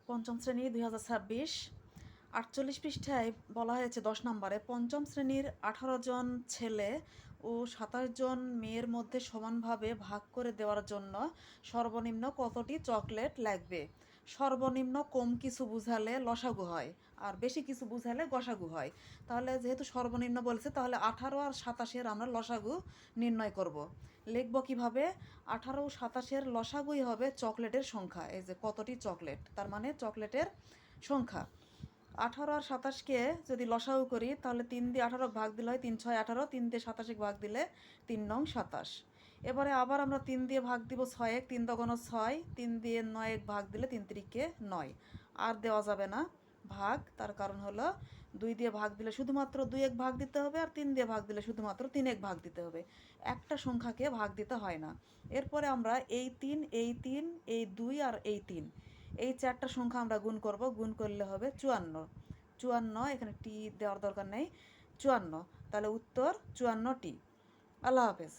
পঞ্চম শ্রেণী 2026 48 পৃষ্ঠায় বলা হয়েছে 10 নম্বরে পঞ্চম শ্রেণীর 18 জন ছেলে ও 27 জন মেয়ের মধ্যে সমানভাবে ভাগ করে দেওয়ার জন্য সর্বনিম্ন কতটি চকলেট লাগবে। সর্বনিম্ন কম কিছু বুঝালে লসাগু হয় আর বেশি কিছু বুঝালে গসাগু হয়। তাহলে যেহেতু সর্বনিম্ন বলছে তাহলে 18 আর 27-এর আমরা লসাগু নির্ণয় করব। লিখব কিভাবে? 18 ও 27-এর লসাগুই হবে চকলেটের সংখ্যা। এই যে কতটি চকলেট, তার মানে চকলেটের সংখ্যা। 18 আর 27-কে যদি লসাগু করি তাহলে 3 দিয়ে 18 ভাগ দিলে হয় 3 6 18, 3 দিয়ে 27 ভাগ দিলে 3 নং 27। এবারে আবার আমরা 3 দিয়ে ভাগ দিব 6 3 দোগুণ 6, 3 দিয়ে 9 ভাগ দিলে 3 তিরিকে 9। আর দেওয়া যাবে না ভাগ, তার কারণ হলো 2 দিয়ে ভাগ দিলে শুধুমাত্র 2 1 ভাগ দিতে হবে, আর 3 দিয়ে ভাগ দিলে শুধুমাত্র 3 1 ভাগ দিতে হবে। একটা সংখ্যাকে ভাগ দিতে হয় না। এরপরে আমরা এই 3 এই 3 এই 2 আর এই 3 এই 4টা সংখ্যা আমরা গুণ করব। গুণ করলে হবে 54। 54, এখানে টি দেওয়ার দরকার নেই, 54। তাহলে উত্তর 54টি। আল্লাহ হাফেজ।